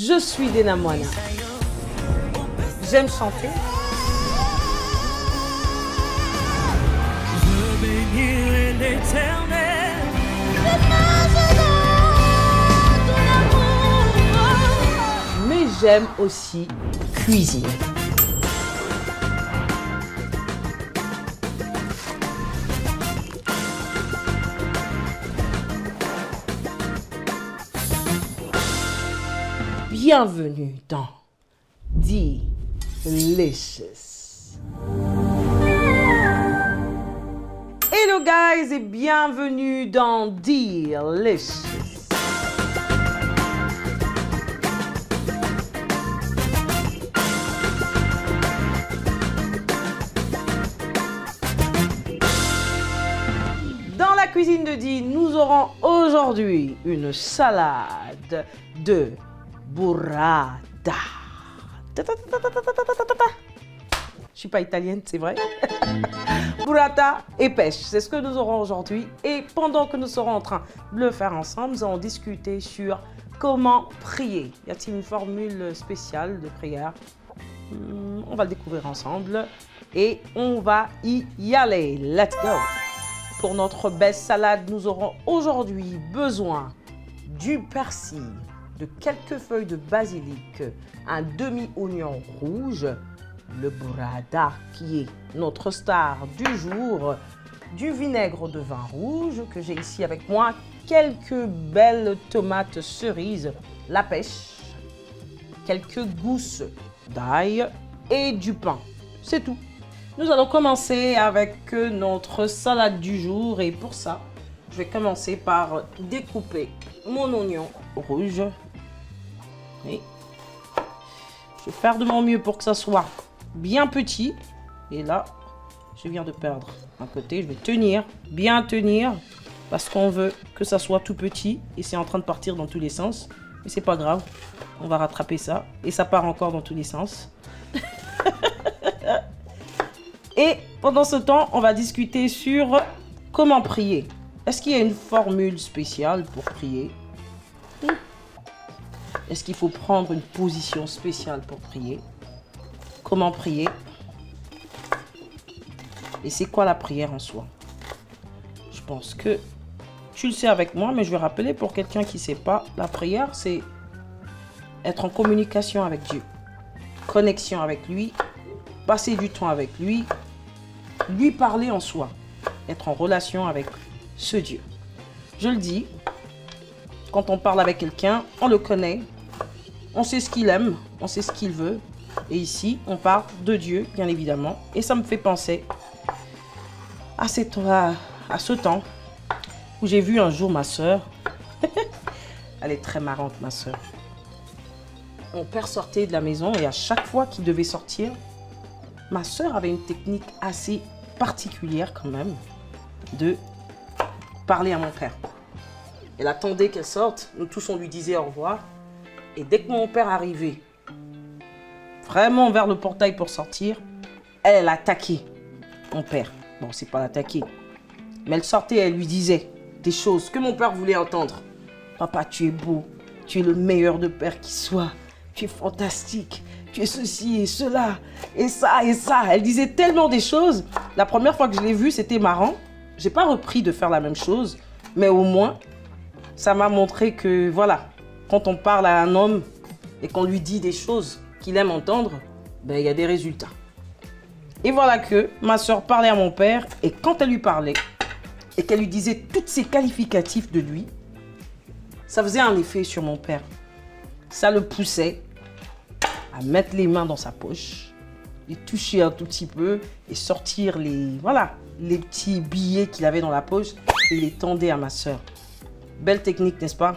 Je suis Dena Moana. J'aime chanter. Je bénirai l'Éternel. Mais j'aime aussi cuisiner. Bienvenue dans Delicious. Hello guys et bienvenue dans Delicious. Dans la cuisine de Dee, nous aurons aujourd'hui une salade de burrata. Je suis pas italienne, c'est vrai. Burrata et pêche, c'est ce que nous aurons aujourd'hui. Et pendant que nous serons en train de le faire ensemble, nous allons discuter sur comment prier. Y a-t-il une formule spéciale de prière? On va le découvrir ensemble et on va y aller. Let's go! Pour notre belle salade, nous aurons aujourd'hui besoin du persil, de quelques feuilles de basilic, un demi-oignon rouge, le burrata qui est notre star du jour, du vinaigre de vin rouge que j'ai ici avec moi, quelques belles tomates cerises, la pêche, quelques gousses d'ail et du pain. C'est tout. Nous allons commencer avec notre salade du jour et pour ça, je vais commencer par découper mon oignon rouge. Et je vais faire de mon mieux pour que ça soit bien petit. Et là, je viens de perdre un côté. Je vais tenir, bien tenir, parce qu'on veut que ça soit tout petit. Et c'est en train de partir dans tous les sens. Mais c'est pas grave, on va rattraper ça. Et ça part encore dans tous les sens. Et pendant ce temps, on va discuter sur comment prier. Est-ce qu'il y a une formule spéciale pour prier? Est-ce qu'il faut prendre une position spéciale pour prier? Comment prier? Et c'est quoi la prière en soi? Je pense que tu le sais avec moi, mais je vais rappeler pour quelqu'un qui ne sait pas, la prière, c'est être en communication avec Dieu. Connexion avec lui, passer du temps avec lui, lui parler en soi. Être en relation avec ce Dieu. Je le dis, quand on parle avec quelqu'un, on le connaît. On sait ce qu'il aime, on sait ce qu'il veut. Et ici, on parle de Dieu, bien évidemment. Et ça me fait penser à ce temps où j'ai vu un jour ma soeur. Elle est très marrante, ma soeur. Mon père sortait de la maison et à chaque fois qu'il devait sortir, ma soeur avait une technique assez particulière quand même de parler à mon père. Elle attendait qu'elle sorte, nous tous on lui disait au revoir. Et dès que mon père arrivait, vraiment vers le portail pour sortir, elle attaquait mon père. Bon, c'est pas l'attaquer, mais elle sortait et elle lui disait des choses que mon père voulait entendre. Papa, tu es beau, tu es le meilleur de père qui soit, tu es fantastique, tu es ceci et cela, et ça et ça. Elle disait tellement des choses. La première fois que je l'ai vue, c'était marrant. J'ai pas repris de faire la même chose, mais au moins, ça m'a montré que voilà, quand on parle à un homme et qu'on lui dit des choses qu'il aime entendre, ben, il y a des résultats. Et voilà que ma soeur parlait à mon père et quand elle lui parlait et qu'elle lui disait toutes ses qualificatifs de lui, ça faisait un effet sur mon père. Ça le poussait à mettre les mains dans sa poche, les toucher un tout petit peu et sortir les petits billets qu'il avait dans la poche et les tendait à ma soeur. Belle technique, n'est-ce pas?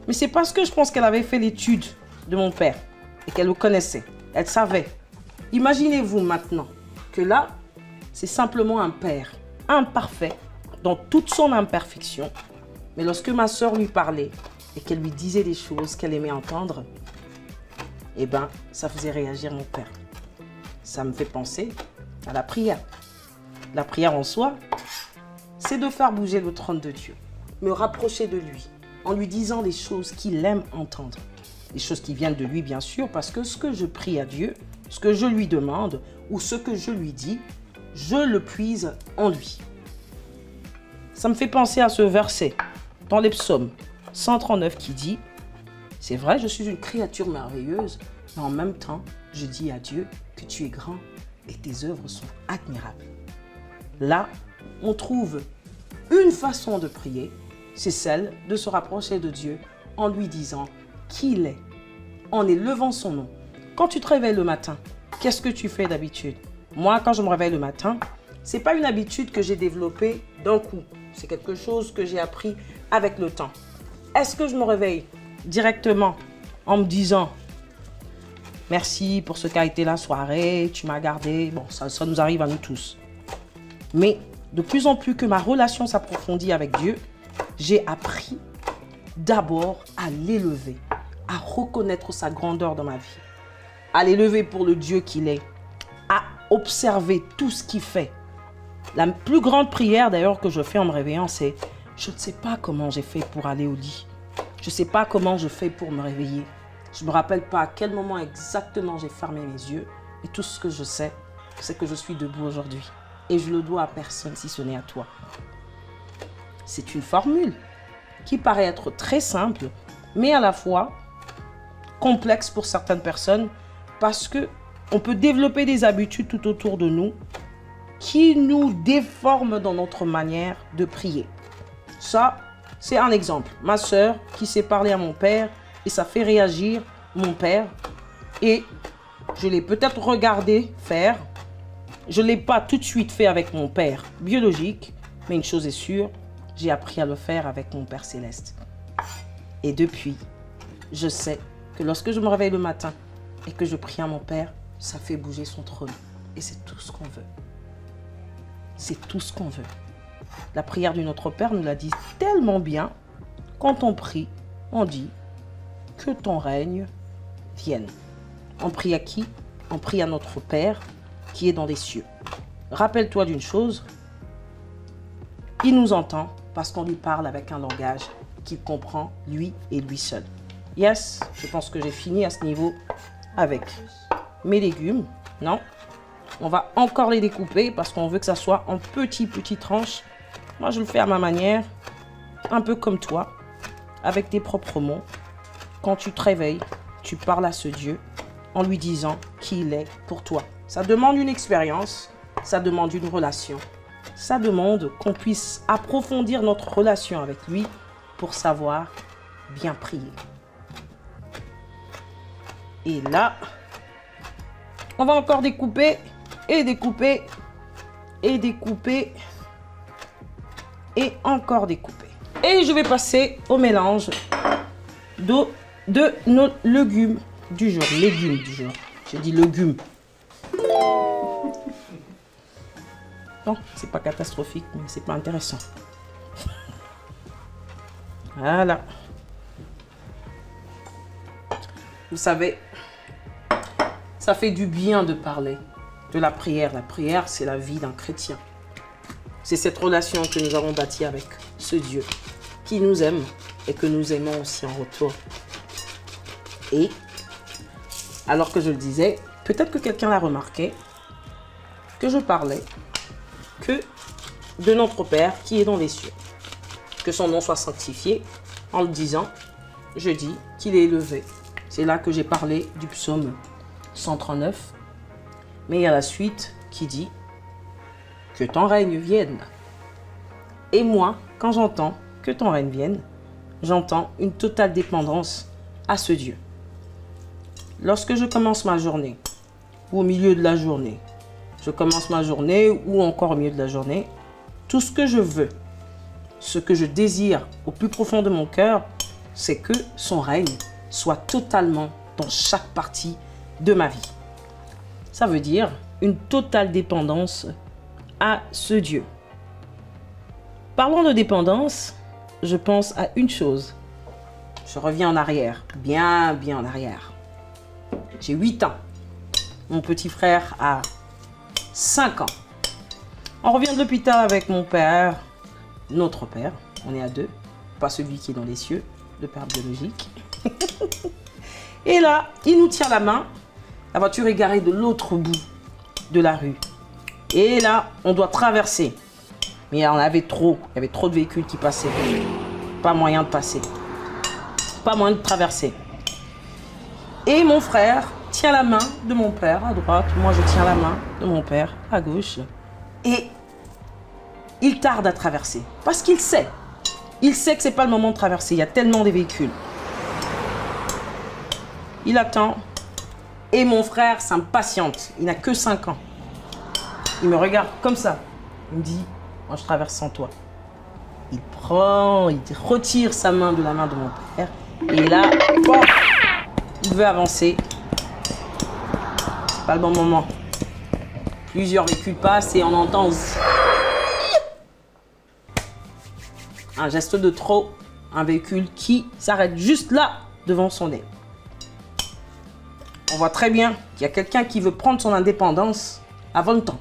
Mais c'est parce que je pense qu'elle avait fait l'étude de mon père et qu'elle le connaissait. Elle savait. Imaginez-vous maintenant que là, c'est simplement un père imparfait dans toute son imperfection. Mais lorsque ma soeur lui parlait et qu'elle lui disait des choses qu'elle aimait entendre, eh ben, ça faisait réagir mon père. Ça me fait penser à la prière. La prière en soi, c'est de faire bouger le trône de Dieu, me rapprocher de lui, en lui disant les choses qu'il aime entendre. des choses qui viennent de lui, bien sûr, parce que ce que je prie à Dieu, ce que je lui demande ou ce que je lui dis, je le puise en lui. Ça me fait penser à ce verset dans les psaumes 139 qui dit « C'est vrai, je suis une créature merveilleuse, mais en même temps, je dis à Dieu que tu es grand et tes œuvres sont admirables. » Là, on trouve une façon de prier, c'est celle de se rapprocher de Dieu en lui disant qui il est, en élevant son nom. Quand tu te réveilles le matin, qu'est-ce que tu fais d'habitude? Moi, quand je me réveille le matin, ce n'est pas une habitude que j'ai développée d'un coup. C'est quelque chose que j'ai appris avec le temps. Est-ce que je me réveille directement en me disant « Merci pour ce qu'a été la soirée, tu m'as gardé. » Bon, ça nous arrive à nous tous. Mais de plus en plus que ma relation s'approfondit avec Dieu, j'ai appris d'abord à l'élever, à reconnaître sa grandeur dans ma vie, à l'élever pour le Dieu qu'il est, à observer tout ce qu'il fait. La plus grande prière d'ailleurs que je fais en me réveillant, c'est « Je ne sais pas comment j'ai fait pour aller au lit. Je ne sais pas comment je fais pour me réveiller. Je ne me rappelle pas à quel moment exactement j'ai fermé mes yeux. Et tout ce que je sais, c'est que je suis debout aujourd'hui. Et je le dois à personne si ce n'est à toi. » C'est une formule qui paraît être très simple, mais à la fois complexe pour certaines personnes parce que on peut développer des habitudes tout autour de nous qui nous déforment dans notre manière de prier. Ça, c'est un exemple. Ma sœur qui s'est parlé à mon père et ça fait réagir mon père et je l'ai peut-être regardé faire. Je ne l'ai pas tout de suite fait avec mon père biologique, mais une chose est sûre, j'ai appris à le faire avec mon Père Céleste. Et depuis, je sais que lorsque je me réveille le matin et que je prie à mon Père, ça fait bouger son trône. Et c'est tout ce qu'on veut. C'est tout ce qu'on veut. La prière du Notre Père nous l'a dit tellement bien. Quand on prie, on dit que ton règne vienne. On prie à qui? On prie à notre Père qui est dans les cieux. Rappelle-toi d'une chose, il nous entend parce qu'on lui parle avec un langage qu'il comprend, lui et lui seul. Yes, je pense que j'ai fini à ce niveau avec mes légumes. Non, on va encore les découper parce qu'on veut que ça soit en petites tranches. Moi, je le fais à ma manière, un peu comme toi, avec tes propres mots. Quand tu te réveilles, tu parles à ce Dieu en lui disant qui il est pour toi. Ça demande une expérience, ça demande une relation. Ça demande qu'on puisse approfondir notre relation avec lui pour savoir bien prier. Et là, on va encore découper et découper et découper et encore découper. Et je vais passer au mélange de nos légumes du jour. Légumes du jour. J'ai dit légumes. Non, c'est pas catastrophique, mais c'est pas intéressant. Voilà. Vous savez, ça fait du bien de parler de la prière. La prière, c'est la vie d'un chrétien. C'est cette relation que nous avons bâtie avec ce Dieu qui nous aime et que nous aimons aussi en retour. Et, alors que je le disais, peut-être que quelqu'un l'a remarqué, que je parlais que de notre Père qui est dans les cieux. Que son nom soit sanctifié en le disant, je dis qu'il est élevé. C'est là que j'ai parlé du psaume 139. Mais il y a la suite qui dit que ton règne vienne. Et moi, quand j'entends que ton règne vienne, j'entends une totale dépendance à ce Dieu. Lorsque je commence ma journée, ou au milieu de la journée, je commence ma journée ou encore au milieu de la journée, tout ce que je veux, ce que je désire au plus profond de mon cœur, c'est que son règne soit totalement dans chaque partie de ma vie. Ça veut dire une totale dépendance à ce Dieu. Parlons de dépendance, je pense à une chose. Je reviens en arrière, bien en arrière. J'ai 8 ans. Mon petit frère a 5 ans. On revient de l'hôpital avec mon père, notre père. On est à deux, pas celui qui est dans les cieux, le père biologique. Et là, il nous tient la main. La voiture est garée de l'autre bout de la rue. Et là, on doit traverser. Mais il y en avait trop. Il y avait trop de véhicules qui passaient. Pas moyen de passer. Pas moyen de traverser. Et mon frère tient la main de mon père à droite. Moi, je tiens la main de mon père à gauche. Et il tarde à traverser. Parce qu'il sait. Il sait que ce n'est pas le moment de traverser. Il y a tellement de véhicules. Il attend. Et mon frère s'impatiente. Il n'a que 5 ans. Il me regarde comme ça. Il me dit, moi je traverse sans toi. Il prend, il retire sa main de la main de mon père. Et là, bon, il veut avancer. C'est pas le bon moment. Plusieurs véhicules passent et on entend un geste de trop. Un véhicule qui s'arrête juste là, devant son nez. On voit très bien qu'il y a quelqu'un qui veut prendre son indépendance avant le temps.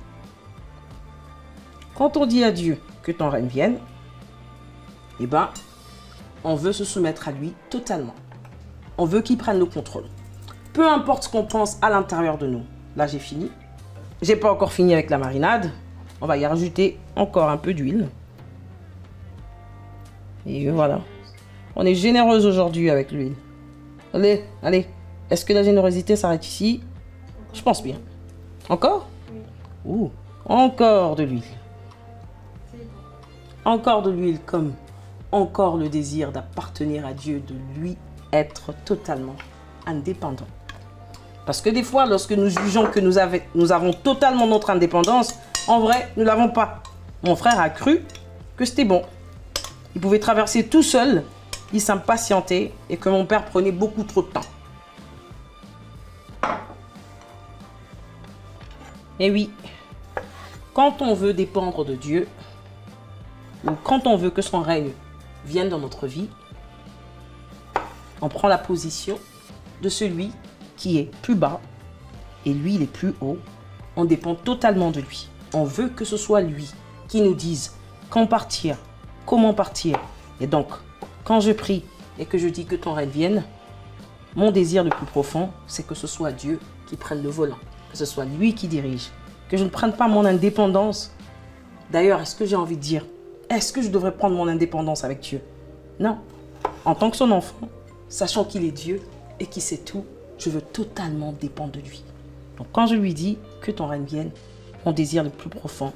Quand on dit à Dieu que ton règne vienne, eh ben, on veut se soumettre à lui totalement. On veut qu'il prenne le contrôle. Peu importe ce qu'on pense à l'intérieur de nous. Là, j'ai fini. J'ai pas encore fini avec la marinade. On va y rajouter encore un peu d'huile. Et voilà. On est généreuse aujourd'hui avec l'huile. Allez, allez. Est-ce que la générosité s'arrête ici? Je pense bien. Encore? Ouh, encore de l'huile. Encore de l'huile, comme encore le désir d'appartenir à Dieu, de lui être totalement indépendant. Parce que des fois, lorsque nous jugeons que nous avons totalement notre indépendance, en vrai, nous ne l'avons pas. Mon frère a cru que c'était bon. Il pouvait traverser tout seul, il s'impatientait et que mon père prenait beaucoup trop de temps. Et oui, quand on veut dépendre de Dieu, ou quand on veut que son règne vienne dans notre vie, on prend la position de celui qui est plus bas et lui, il est plus haut. On dépend totalement de lui. On veut que ce soit lui qui nous dise quand partir, comment partir. Et donc, quand je prie et que je dis que ton règne vienne, mon désir le plus profond, c'est que ce soit Dieu qui prenne le volant, que ce soit lui qui dirige, que je ne prenne pas mon indépendance. D'ailleurs, est-ce que j'ai envie de dire, est-ce que je devrais prendre mon indépendance avec Dieu? Non. En tant que son enfant, sachant qu'il est Dieu et qu'il sait tout, je veux totalement dépendre de lui. Donc quand je lui dis que ton règne vienne, mon désir le plus profond,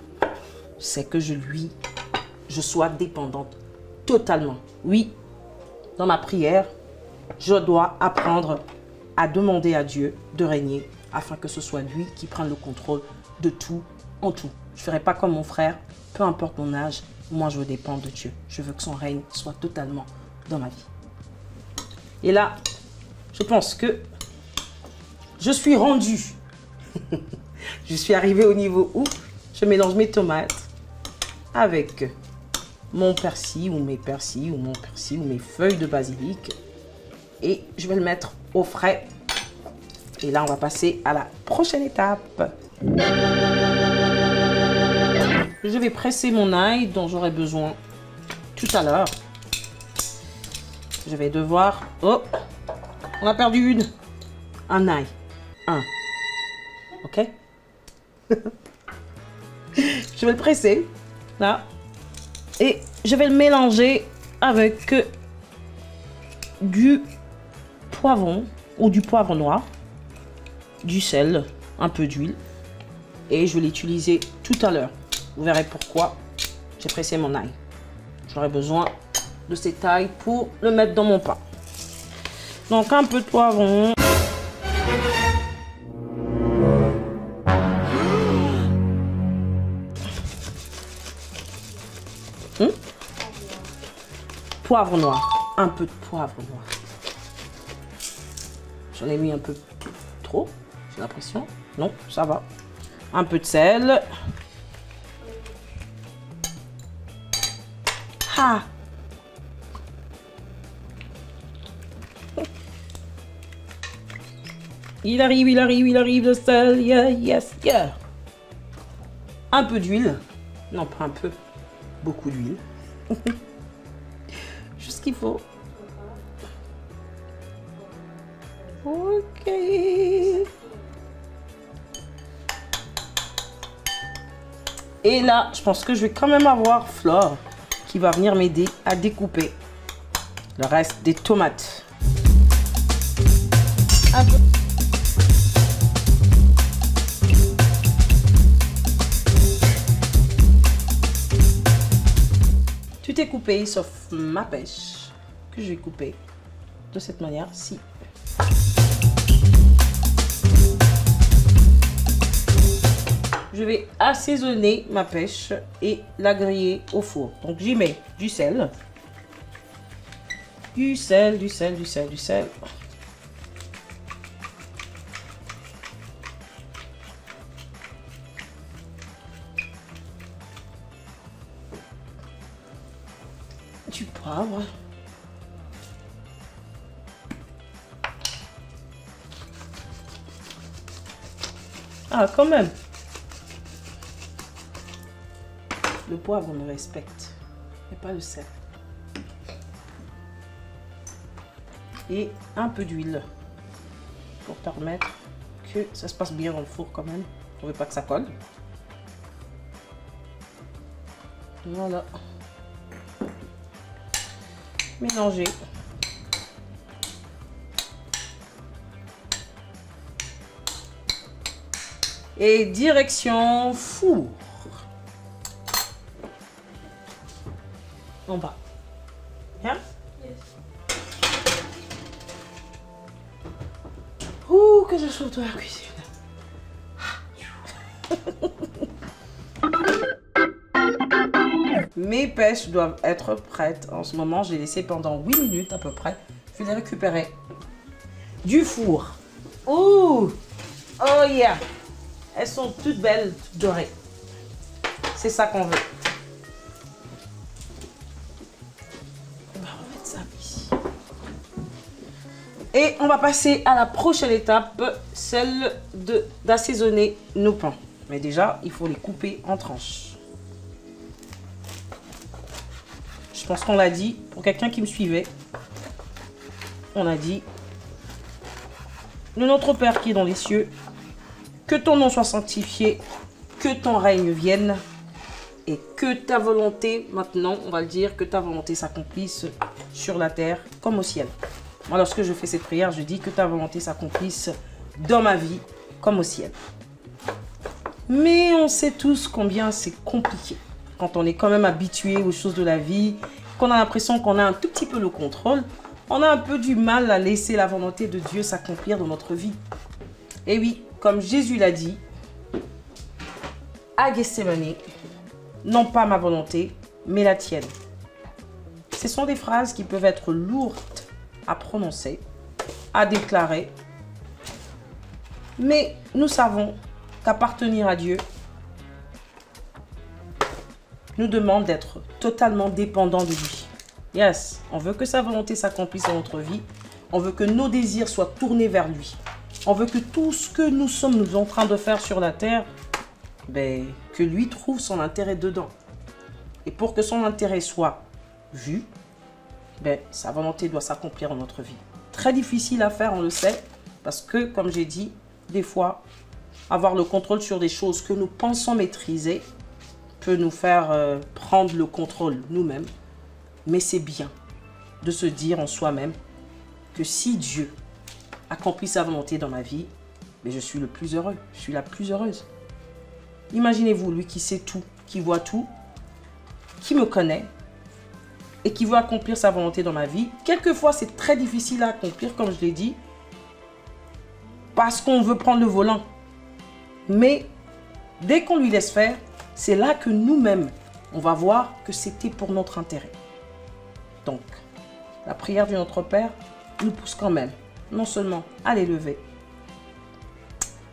c'est que je sois dépendante totalement. Oui, dans ma prière, je dois apprendre à demander à Dieu de régner afin que ce soit lui qui prenne le contrôle de tout en tout. Je ne ferai pas comme mon frère, peu importe mon âge, moi je veux dépendre de Dieu. Je veux que son règne soit totalement dans ma vie. Et là, je pense que je suis rendue. Je suis arrivée au niveau où je mélange mes tomates avec mon persil ou mes persils ou mon persil ou mes feuilles de basilic. Et je vais le mettre au frais. Et là, on va passer à la prochaine étape. Je vais presser mon ail dont j'aurai besoin tout à l'heure. Je vais devoir... Oh, on a perdu une. Un ail. Un. Ok. Je vais le presser. Là. Et je vais le mélanger avec du poivron ou du poivre noir, du sel, un peu d'huile. Et je vais l'utiliser tout à l'heure. Vous verrez pourquoi j'ai pressé mon ail. J'aurai besoin de cet ail pour le mettre dans mon pain. Donc un peu de poivron. Poivre noir. Un peu de poivre noir. J'en ai mis un peu trop, j'ai l'impression. Non, ça va. Un peu de sel. Ah! Il arrive le sel. Yeah, yes, yeah. Un peu d'huile. Non, pas un peu. Beaucoup d'huile. Juste ce qu'il faut. Voilà. Et là, je pense que je vais quand même avoir Flore qui va venir m'aider à découper le reste des tomates. Un peu. Tout est coupé sauf ma pêche que je vais couper de cette manière-ci. Je vais assaisonner ma pêche et la griller au four. Donc j'y mets du sel. Du sel. Du poivre. Ah, quand même. Le poivre, on le respecte, mais pas le sel. Et un peu d'huile pour permettre que ça se passe bien dans le four quand même. On ne veut pas que ça colle. Voilà. Mélanger. Et direction four. En bas. Yeah? Yes. Ouh, que je chauffe dans la cuisine. Mes pêches doivent être prêtes. En ce moment, j'ai laissé pendant 8 minutes à peu près. Je vais les récupérer du four. Ouh! Oh yeah! Elles sont toutes belles, toutes dorées. C'est ça qu'on veut. Et on va passer à la prochaine étape, celle d'assaisonner nos pains. Mais déjà, il faut les couper en tranches. Je pense qu'on l'a dit, pour quelqu'un qui me suivait, on a dit, de notre Père qui est dans les cieux, que ton nom soit sanctifié, que ton règne vienne, et que ta volonté, maintenant, on va le dire, que ta volonté s'accomplisse sur la terre comme au ciel. Moi, lorsque je fais cette prière, je dis que ta volonté s'accomplisse dans ma vie comme au ciel. Mais on sait tous combien c'est compliqué quand on est quand même habitué aux choses de la vie, qu'on a l'impression qu'on a un tout petit peu le contrôle. On a un peu du mal à laisser la volonté de Dieu s'accomplir dans notre vie. Et oui, comme Jésus l'a dit, à Gethsémani, non pas ma volonté, mais la tienne. Ce sont des phrases qui peuvent être lourdes à prononcer, à déclarer. Mais nous savons qu'appartenir à Dieu nous demande d'être totalement dépendants de lui. Yes, on veut que sa volonté s'accomplisse dans notre vie. On veut que nos désirs soient tournés vers lui. On veut que tout ce que nous sommes en train de faire sur la terre, que lui trouve son intérêt dedans. Et pour que son intérêt soit vu, sa volonté doit s'accomplir dans notre vie. Très difficile à faire, on le sait, parce que, comme j'ai dit, des fois, avoir le contrôle sur des choses que nous pensons maîtriser peut nous faire prendre le contrôle nous-mêmes. Mais c'est bien de se dire en soi-même que si Dieu accomplit sa volonté dans ma vie, je suis le plus heureux, je suis la plus heureuse. Imaginez-vous, lui qui sait tout, qui voit tout, qui me connaît, et qui veut accomplir sa volonté dans ma vie. Quelquefois, c'est très difficile à accomplir, comme je l'ai dit, parce qu'on veut prendre le volant. Mais dès qu'on lui laisse faire, c'est là que nous-mêmes, on va voir que c'était pour notre intérêt. Donc, la prière de notre Père nous pousse quand même, non seulement à l'élever,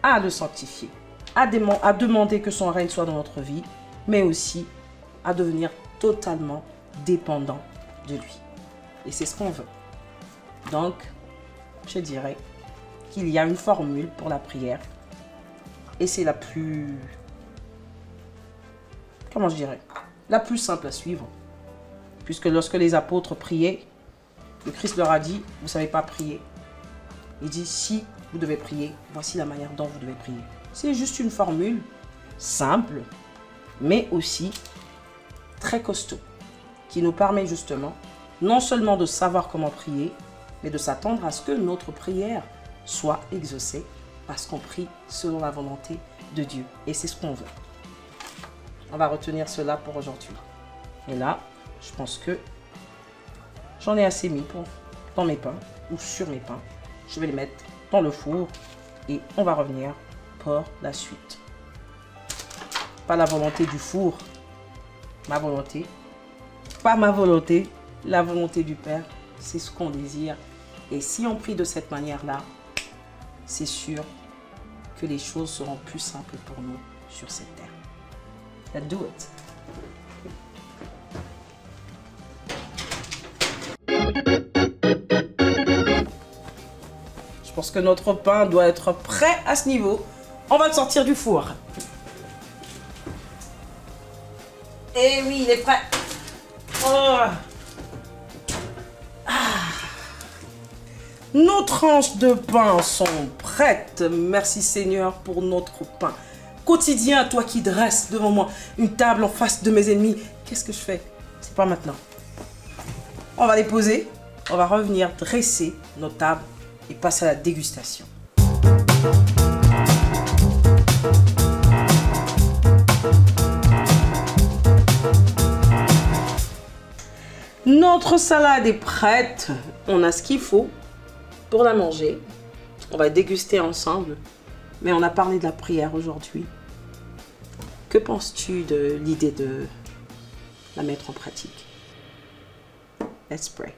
à le sanctifier, à demander que son règne soit dans notre vie, mais aussi à devenir totalement dépendant de lui. Et c'est ce qu'on veut. Donc, je dirais qu'il y a une formule pour la prière. Et c'est la plus... Comment je dirais? La plus simple à suivre. Puisque lorsque les apôtres priaient, le Christ leur a dit, vous ne savez pas prier. Il dit, si vous devez prier. Voici la manière dont vous devez prier. C'est juste une formule simple, mais aussi très costaud, qui nous permet justement non seulement de savoir comment prier, mais de s'attendre à ce que notre prière soit exaucée parce qu'on prie selon la volonté de Dieu. Et c'est ce qu'on veut. On va retenir cela pour aujourd'hui. Et là, je pense que j'en ai assez mis dans mes pains ou sur mes pains. Je vais les mettre dans le four et on va revenir pour la suite. Pas la volonté du four, ma volonté. Pas ma volonté, la volonté du Père. C'est ce qu'on désire. Et si on prie de cette manière-là, c'est sûr que les choses seront plus simples pour nous sur cette terre. Let's do it. Je pense que notre pain doit être prêt à ce niveau. On va le sortir du four. Et oui, il est prêt. Oh. Nos tranches de pain sont prêtes. Merci Seigneur pour notre pain quotidien. Toi qui dresses devant moi une table en face de mes ennemis. Qu'est-ce que je fais? C'est pas maintenant. On va les poser. On va revenir dresser nos tables et passer à la dégustation. Notre salade est prête. On a ce qu'il faut pour la manger. On va déguster ensemble. Mais on a parlé de la prière aujourd'hui. Que penses-tu de l'idée de la mettre en pratique? Let's pray.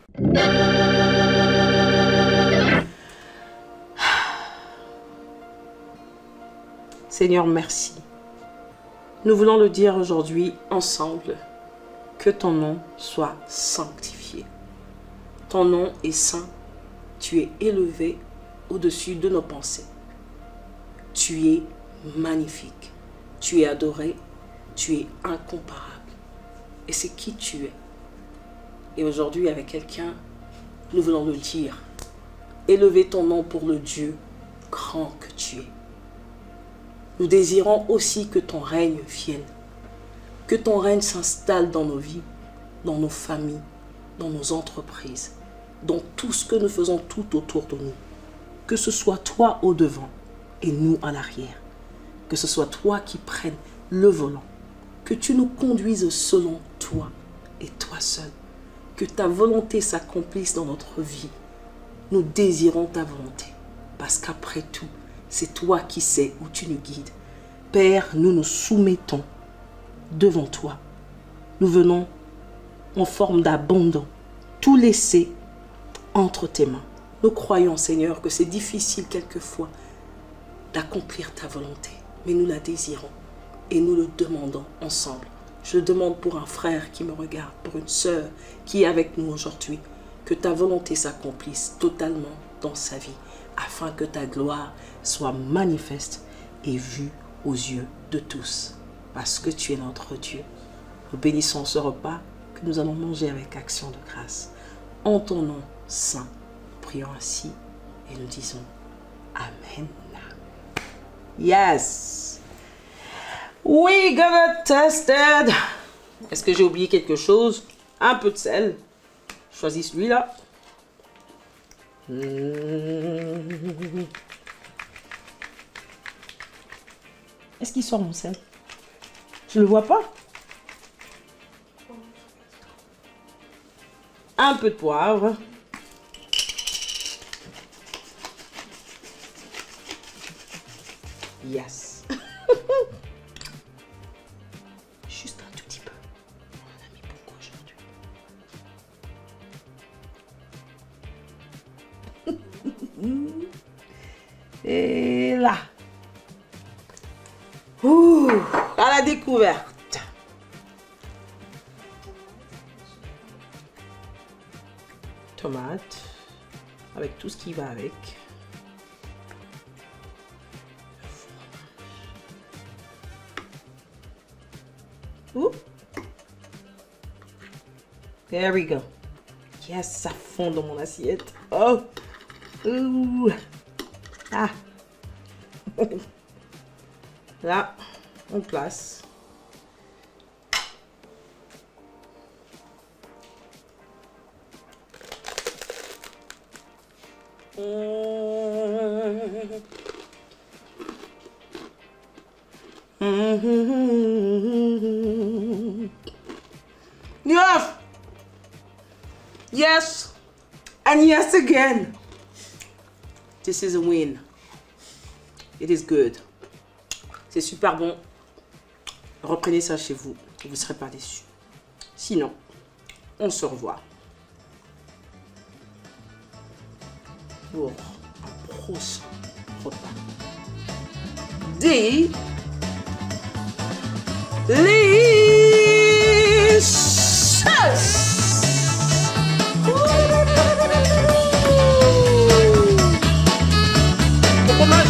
Seigneur, merci. Nous voulons le dire aujourd'hui ensemble. Que ton nom soit sanctifié. Ton nom est saint. Tu es élevé au-dessus de nos pensées. Tu es magnifique. Tu es adoré. Tu es incomparable. Et c'est qui tu es. Et aujourd'hui, avec quelqu'un, nous voulons le dire. Élever ton nom pour le Dieu grand que tu es. Nous désirons aussi que ton règne vienne. Que ton règne s'installe dans nos vies, dans nos familles, dans nos entreprises, dans tout ce que nous faisons tout autour de nous. Que ce soit toi au devant et nous à l'arrière. Que ce soit toi qui prennes le volant. Que tu nous conduises selon toi et toi seul. Que ta volonté s'accomplisse dans notre vie. Nous désirons ta volonté. Parce qu'après tout, c'est toi qui sais où tu nous guides. Père, nous nous soumettons devant toi. Nous venons en forme d'abandon. Tout laisser entre tes mains. Nous croyons, Seigneur, que c'est difficile quelquefois d'accomplir ta volonté. Mais nous la désirons et nous le demandons ensemble. Je demande pour un frère qui me regarde, pour une sœur qui est avec nous aujourd'hui, que ta volonté s'accomplisse totalement dans sa vie, afin que ta gloire soit manifeste et vue aux yeux de tous. Parce que tu es notre Dieu. Nous bénissons ce repas que nous allons manger avec action de grâce. En ton nom saint, nous prions ainsi et nous disons Amen. Yes. We gonna test it. Est-ce que j'ai oublié quelque chose? Un peu de sel. Choisis celui-là. Est-ce qu'il sort mon sel? Je le vois pas. Un peu de poivre. Yes. Juste un tout petit peu. On en a mis beaucoup aujourd'hui. Et là. Ouh, à la découverte. Tomate, avec tout ce qui va avec. Ouh. There we go. Yes, ça fond dans mon assiette. Oh. Ouh. Ah. Là, on place. Yes. Yes. And yes again. This is a win. It is good. C'est super bon. Reprenez ça chez vous. Vous ne serez pas déçus. Sinon, on se revoit pour un prochain repas. Delicious. Le fromage.